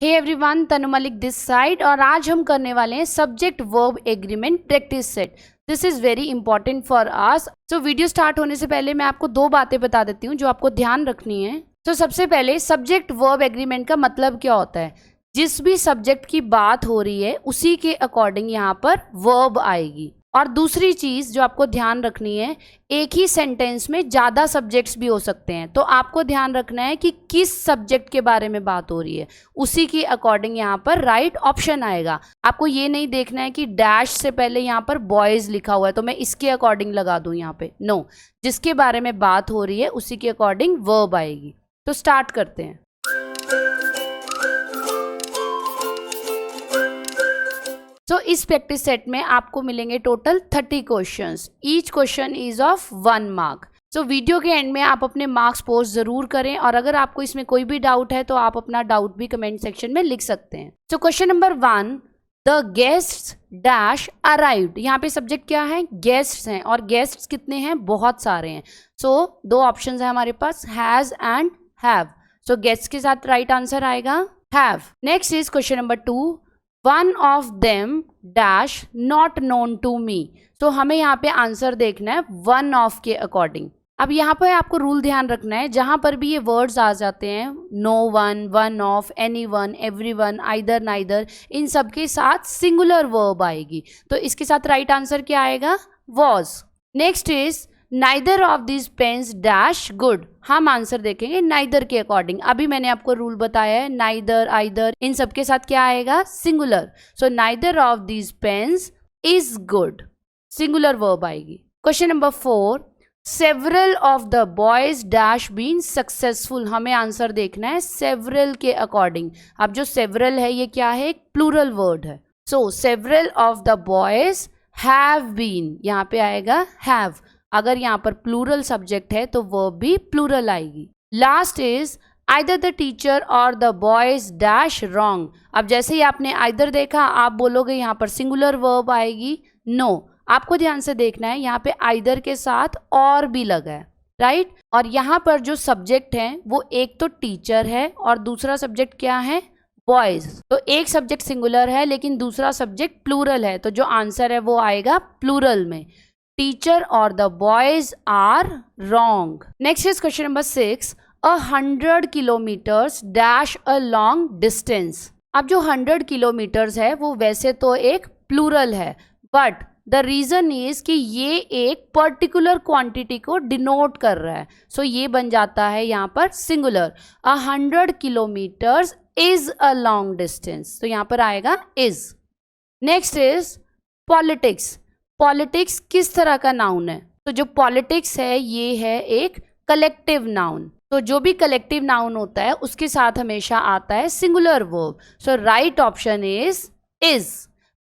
Hey everyone, Tanu Malik this side और आज हम करने वाले हैं subject verb agreement practice set. This is very important for us. तो वीडियो स्टार्ट होने से पहले मैं आपको दो बातें बता देती हूँ जो आपको ध्यान रखनी है। तो सबसे पहले सब्जेक्ट वर्ब एग्रीमेंट का मतलब क्या होता है। जिस भी सब्जेक्ट की बात हो रही है उसी के अकॉर्डिंग यहाँ पर वर्ब आएगी। और दूसरी चीज़ जो आपको ध्यान रखनी है, एक ही सेंटेंस में ज़्यादा सब्जेक्ट्स भी हो सकते हैं, तो आपको ध्यान रखना है कि किस सब्जेक्ट के बारे में बात हो रही है, उसी के अकॉर्डिंग यहाँ पर राइट ऑप्शन आएगा। आपको ये नहीं देखना है कि डैश से पहले यहाँ पर बॉयज़ लिखा हुआ है तो मैं इसके अकॉर्डिंग लगा दूँ यहाँ पे। नो, जिसके बारे में बात हो रही है उसी के अकॉर्डिंग वर्ब आएगी। तो स्टार्ट करते हैं। तो इस प्रैक्टिस सेट में आपको मिलेंगे total 30 questions. Each question is of 1 mark. तो वीडियो के एंड में आप अपने मार्क्स पोस्ट जरूर करें और अगर आपको इसमें कोई भी डाउट है तो आप अपना डाउट भी कमेंट सेक्शन में लिख सकते हैं। तो question number 1, the guests dash arrived. यहाँ पे सब्जेक्ट क्या है, गेस्ट्स हैं और गेस्ट्स कितने हैं, बहुत सारे हैं। सो दो ऑप्शन है हमारे पास, has and have. So guests के साथ राइट आंसर आएगा have. Next is question number 2, one of them dash not known to me. तो हमें यहाँ पे आंसर देखना है वन ऑफ के अकॉर्डिंग। अब यहाँ पर आपको रूल ध्यान रखना है, जहाँ पर भी ये वर्ड्स आ जाते हैं, no one, one of, any one, every one, either, neither, इन सब के साथ सिंगुलर वर्ब आएगी। तो इसके साथ राइट आंसर क्या आएगा, was. Next is neither of this pens dash good. हम आंसर देखेंगे नाइदर के अकॉर्डिंग। अभी मैंने आपको रूल बताया है, नाइदर, आइदर, इन सब के साथ क्या आएगा, singular. So neither of this pens is good, singular verb आएगी। Question number 4, several of the boys dash been successful. हमें आंसर देखना है सेवरल के अकॉर्डिंग। अब जो सेवरल है ये क्या है, एक प्लूरल वर्ड है। So several of the boys have been, यहाँ पे आएगा हैव। अगर यहाँ पर प्लूरल सब्जेक्ट है तो वर्ब भी प्लूरल आएगी। Last is either the teacher और द बॉयज डैश रॉन्ग। अब जैसे ही आपने आइदर देखा आप बोलोगे यहाँ पर सिंगुलर वर्ब आएगी। नो, आपको ध्यान से देखना है, यहाँ पे आइदर के साथ और भी लगा है, राइट। और यहाँ पर जो सब्जेक्ट है वो एक तो टीचर है और दूसरा सब्जेक्ट क्या है, बॉयज। तो एक सब्जेक्ट सिंगुलर है लेकिन दूसरा सब्जेक्ट प्लूरल है, तो जो आंसर है वो आएगा प्लूरल में। टीचर और the boys are wrong. Next is question number 6, 100 kilometres dash a long distance. अब जो 100 किलोमीटर्स है वो वैसे तो एक प्लूरल है, बट द रीजन इज कि ये एक पर्टिकुलर क्वांटिटी को डिनोट कर रहा है। सो ये बन जाता है यहाँ पर singular. 100 kilometres is a long distance, तो यहाँ पर आएगा is. Next is politics. Politics किस तरह का नाउन है, तो जो पॉलिटिक्स है ये है एक कलेक्टिव नाउन। तो जो भी कलेक्टिव नाउन होता है उसके साथ हमेशा आता है singular verb. So right option is.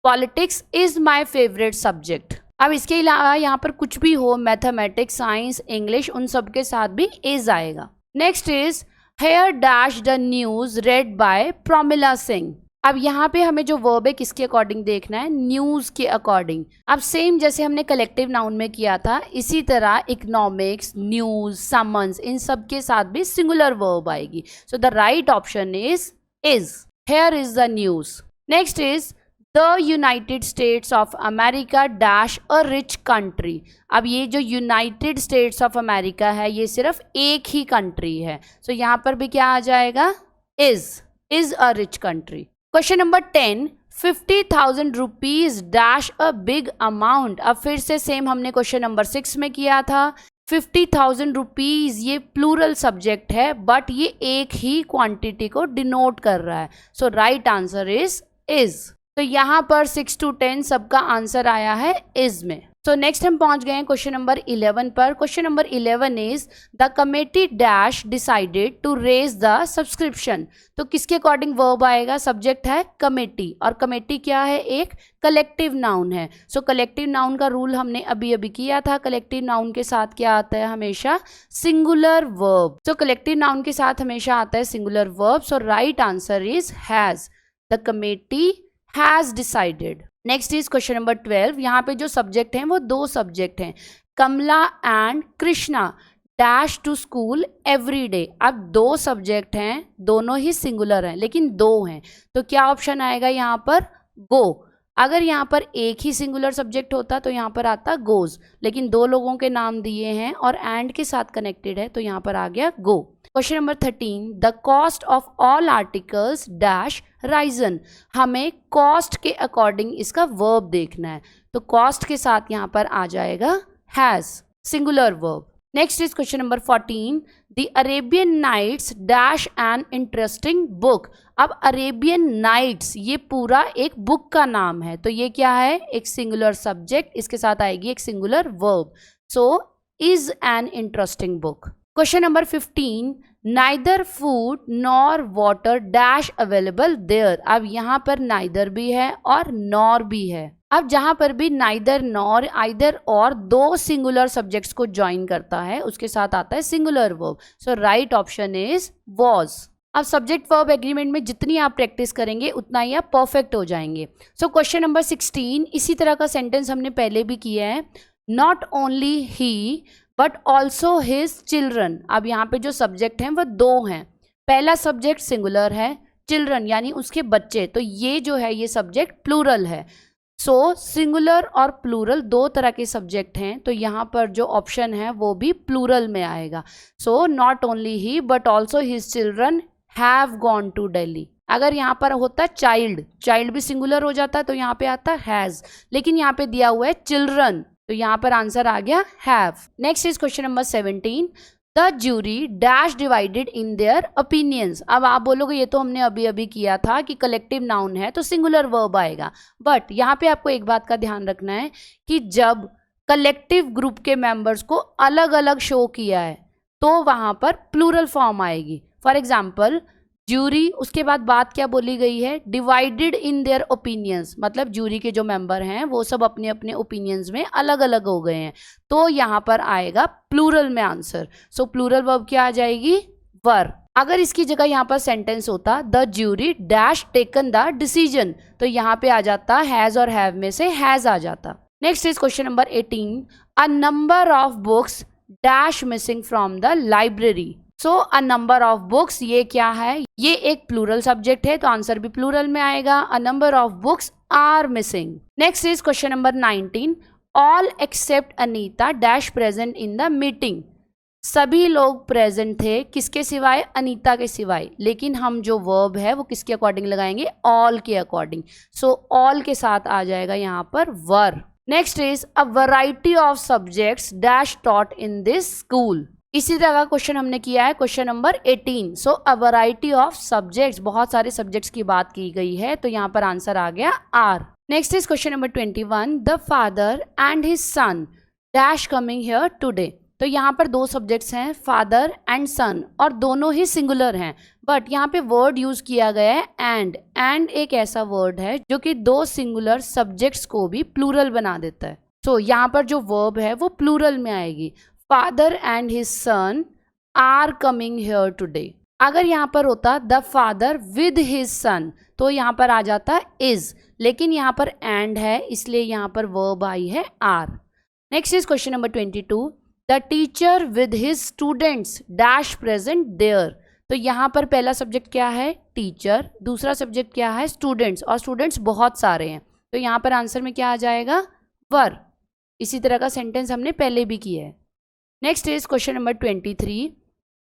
Politics is my favourite subject. अब इसके अलावा यहाँ पर कुछ भी हो, मैथमेटिक्स, साइंस, इंग्लिश, उन सब के साथ भी इज आएगा। Next is here dash the news read by Promila Singh. अब यहाँ पे हमें जो वर्ब है किसके अकॉर्डिंग देखना है, न्यूज़ के अकॉर्डिंग। अब सेम जैसे हमने कलेक्टिव नाउन में किया था इसी तरह इकोनॉमिक्स, न्यूज़, समन्स, इन सब के साथ भी सिंगुलर वर्ब आएगी। So the right option is. Here is the news. Next is the United states of America dash a rich country. अब ये जो यूनाइटेड स्टेट्स ऑफ अमेरिका है ये सिर्फ एक ही कंट्री है, सो यहाँ पर भी क्या आ जाएगा, is a rich country. Question number 10, 50,000 rupees dash a big amount. अब फिर से सेम हमने क्वेश्चन नंबर 6 में किया था। 50,000 रुपीज ये प्लूरल सब्जेक्ट है बट ये एक ही क्वांटिटी को डिनोट कर रहा है। सो राइट आंसर इज। तो यहाँ पर 6 to 10 सबका आंसर आया है इज में। तो नेक्स्ट हम पहुंच गए हैं क्वेश्चन नंबर 11 पर। Question number 11 is the committee dash decided to raise the subscription. तो किसके अकॉर्डिंग वर्ब आएगा, सब्जेक्ट है कमेटी और कमेटी क्या है, एक कलेक्टिव नाउन है। सो कलेक्टिव नाउन का रूल हमने अभी अभी किया था। कलेक्टिव नाउन के साथ क्या आता है, हमेशा सिंगुलर वर्ब। तो कलेक्टिव नाउन के साथ हमेशा आता है singular verb. So right answer is has. The committee has decided. Next is question number 12। यहाँ पे जो सब्जेक्ट हैं वो दो सब्जेक्ट हैं, Kamala and Krishna dash to school every day. अब दो सब्जेक्ट हैं, दोनों ही सिंगुलर हैं लेकिन दो हैं, तो क्या ऑप्शन आएगा यहाँ पर? गो। अगर यहाँ पर एक ही सिंगुलर सब्जेक्ट होता तो यहाँ पर आता गोज, लेकिन दो लोगों के नाम दिए हैं और एंड के साथ कनेक्टेड है तो यहाँ पर आ गया go. Question number 13, the cost of all articles dash risen. हमें कॉस्ट के अकॉर्डिंग इसका वर्ब देखना है, तो कॉस्ट के साथ यहाँ पर आ जाएगा has, singular verb. Next is question number 14, the Arabian Nights dash an interesting book. अब अरेबियन नाइट्स ये पूरा एक बुक का नाम है, तो ये क्या है? एक सिंगुलर सब्जेक्ट, इसके साथ आएगी एक singular verb, so is an interesting book. Question number 15, neither food nor water dash available there. अब यहाँ पर नाइदर भी है और नॉर भी है। अब जहां पर भी नाइदर, नॉर, आइदर और दो सिंगुलर सब्जेक्ट्स को ज्वाइन करता है उसके साथ आता है singular verb, so right option is was. अब सब्जेक्ट वर्ब एग्रीमेंट में जितनी आप प्रैक्टिस करेंगे उतना ही आप परफेक्ट हो जाएंगे। सो क्वेश्चन नंबर 16, इसी तरह का सेंटेंस हमने पहले भी किया है, not only he but also his children. अब यहाँ पे जो सब्जेक्ट हैं वह दो हैं, पहला सब्जेक्ट सिंगुलर है, चिल्ड्रन यानी उसके बच्चे, तो ये जो है ये सब्जेक्ट प्लूरल है। सो सिंगुलर और प्लूरल दो तरह के सब्जेक्ट हैं, तो यहाँ पर जो ऑप्शन है वो भी प्लूरल में आएगा। So not only he but also his children have gone to Delhi. अगर यहाँ पर होता चाइल्ड, चाइल्ड भी सिंगुलर हो जाता तो यहाँ पे आता हैज, लेकिन यहाँ पे दिया हुआ है चिल्ड्रन, तो यहाँ पर आंसर आ गया have. Next is question number 17, the jury dash divided in their opinions. अब आप बोलोगे ये तो हमने अभी अभी किया था कि कलेक्टिव नाउन है तो सिंगुलर वर्ब आएगा, बट यहाँ पे आपको एक बात का ध्यान रखना है कि जब कलेक्टिव ग्रुप के मेंबर्स को अलग अलग शो किया है तो वहाँ पर प्लूरल फॉर्म आएगी। फॉर एग्जाम्पल ज्यूरी, उसके बाद बात क्या बोली गई है? डिवाइडेड इन देयर ओपिनियंस, मतलब ज्यूरी के जो मेंबर हैं वो सब अपने अपने ओपिनियंस में अलग अलग हो गए हैं, तो यहाँ पर आएगा प्लूरल में आंसर। सो प्लूरल वर्ब क्या आ जाएगी? वर। अगर इसकी जगह यहाँ पर सेंटेंस होता the jury dash taken the decision, तो यहाँ पे आ जाता हैज और हैव में से हैज आ जाता। Next is question number 18, a number of books dash missing from the library. So a number of books ये क्या है? ये एक प्लूरल सब्जेक्ट है तो आंसर भी प्लूरल में आएगा, a number of books are missing. Next is question number 19, all except Anita dash present in the meeting. सभी लोग प्रेजेंट थे, किसके सिवाय? अनीता के सिवाय, लेकिन हम जो वर्ब है वो किसके अकॉर्डिंग लगाएंगे? ऑल के अकॉर्डिंग, सो ऑल के साथ आ जाएगा यहाँ पर were. Next is a variety of subjects dash taught in this school. इसी तरह का क्वेश्चन हमने किया है question number 18। So a variety of subjects, बहुत सारे सब्जेक्ट्स की बात की गई है तो यहाँ पर आंसर आ गया are. Next is question number 21, the father and his son dash coming here today. तो यहाँ पर दो सब्जेक्ट्स हैं, फादर एंड सन, और दोनों ही सिंगुलर हैं, बट यहाँ पे वर्ड यूज किया गया है एंड। एंड एक ऐसा वर्ड है जो कि दो सिंगुलर सब्जेक्ट्स को भी प्लूरल बना देता है, तो यहाँ पर जो वर्ब है वो प्लूरल में आएगी। Father and his son are coming here today. अगर यहाँ पर होता the father with his son तो यहाँ पर आ जाता इज, लेकिन यहाँ पर एंड है इसलिए यहाँ पर वर्ब आई है are. Next is question number 22, the teacher with his students dash present there. तो यहाँ पर पहला सब्जेक्ट क्या है? टीचर, दूसरा सब्जेक्ट क्या है? स्टूडेंट्स, और स्टूडेंट्स बहुत सारे हैं तो यहाँ पर आंसर में क्या आ जाएगा? वर। इसी तरह का सेंटेंस हमने पहले भी किया है। Next is question number 23,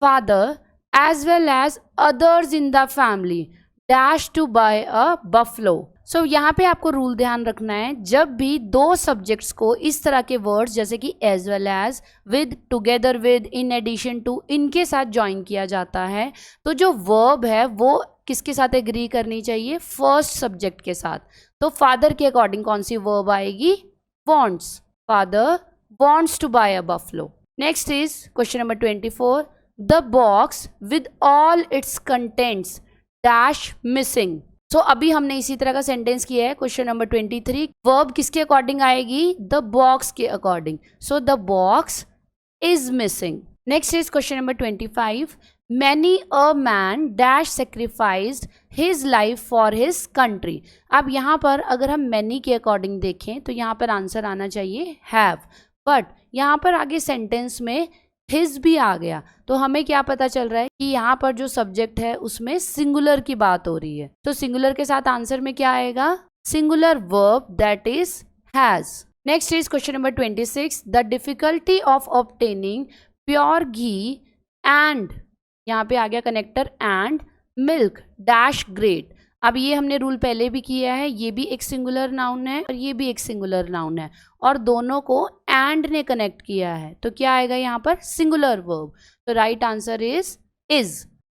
father as well as others in the family dash to buy a buffalo. सो यहाँ पे आपको रूल ध्यान रखना है, जब भी दो सब्जेक्ट्स को इस तरह के वर्ड्स जैसे कि as well as, with, together with, in addition to, इनके साथ ज्वाइन किया जाता है तो जो वर्ब है वो किसके साथ एग्री करनी चाहिए? फर्स्ट सब्जेक्ट के साथ। तो फादर के अकॉर्डिंग कौन सी वर्ब आएगी? Wants. Father wants to buy a buffalo. Next is question number 24, the box with all its contents dash missing. सो अभी हमने इसी तरह का सेंटेंस किया है क्वेश्चन नंबर 23, वर्ब किसके अकॉर्डिंग आएगी? द बॉक्स के according, so the box is missing. Next is question number 25, many a man dash sacrificed his life for his country. अब यहाँ पर अगर हम मैनी के अकॉर्डिंग देखें तो यहाँ पर आंसर आना चाहिए हैव, बट यहाँ पर आगे सेंटेंस में हिज भी आ गया तो हमें क्या पता चल रहा है कि यहाँ पर जो सब्जेक्ट है उसमें सिंगुलर की बात हो रही है। तो सिंगुलर के साथ आंसर में क्या आएगा? Singular verb that is has. Next is question number 26। The difficulty of obtaining pure ghee and, यहाँ पे आ गया connector, and milk dash great. अब ये हमने रूल पहले भी किया है, ये भी एक सिंगुलर नाउन है और ये भी एक सिंगुलर नाउन है और दोनों को एंड ने कनेक्ट किया है तो क्या आएगा यहाँ पर? Singular verb. तो right answer is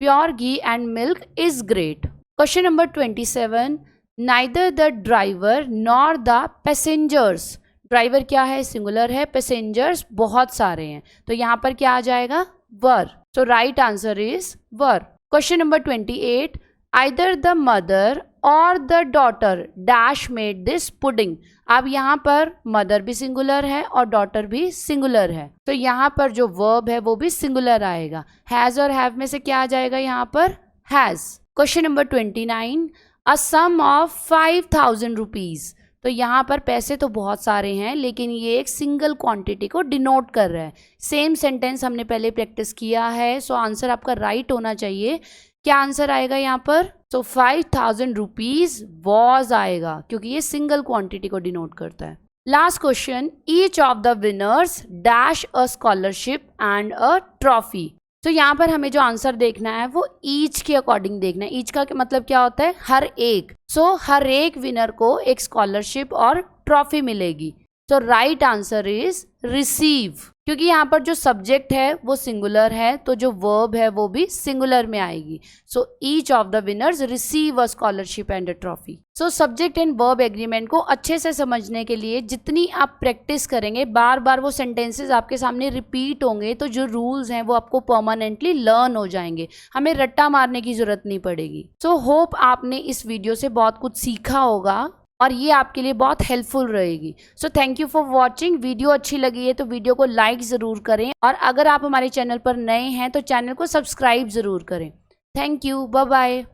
pure ghee and milk is great. Question number 27। Neither the driver nor the passengers. Driver क्या है? सिंगुलर है। पैसेंजर्स बहुत सारे हैं तो यहाँ पर क्या आ जाएगा? वर। तो right answer is were. Question number 28। Either the mother or the daughter dash made this pudding। अब यहाँ पर मदर भी सिंगुलर है और डॉटर भी सिंगुलर है तो यहाँ पर जो वर्ब है वो भी सिंगुलर आएगा। हैज और हैव में से क्या आ जाएगा यहाँ पर? Has. Question number 29। A sum of 5000 rupees. तो यहाँ पर पैसे तो बहुत सारे हैं लेकिन ये एक सिंगल क्वांटिटी को डिनोट कर रहा है। सेम सेंटेंस हमने पहले प्रैक्टिस किया है सो आंसर आपका राइट होना चाहिए। क्या आंसर आएगा यहाँ पर? तो 5000 रुपीज वॉज आएगा क्योंकि ये सिंगल क्वांटिटी को डिनोट करता है। Last question. Each of the winners dash a scholarship and a trophy. तो यहाँ पर हमें जो आंसर देखना है वो ईच के अकॉर्डिंग देखना है। ईच का मतलब क्या होता है? हर एक। सो हर एक विनर को एक स्कॉलरशिप और ट्रॉफी मिलेगी। तो राइट आंसर इज रिसीव क्योंकि यहाँ पर जो सब्जेक्ट है वो सिंगुलर है तो जो वर्ब है वो भी सिंगुलर में आएगी। So each of the winners receive a scholarship and a trophy. So subject and verb agreement को अच्छे से समझने के लिए जितनी आप प्रैक्टिस करेंगे, बार बार वो सेंटेंसेस आपके सामने रिपीट होंगे तो जो रूल्स हैं वो आपको परमानेंटली लर्न हो जाएंगे। हमें रट्टा मारने की जरूरत नहीं पड़ेगी। सो होप आपने इस वीडियो से बहुत कुछ सीखा होगा और ये आपके लिए बहुत हेल्पफुल रहेगी। So thank you for watching. Video अच्छी लगी है तो वीडियो को लाइक ज़रूर करें और अगर आप हमारे चैनल पर नए हैं तो चैनल को सब्सक्राइब ज़रूर करें। Thank you. Bye bye.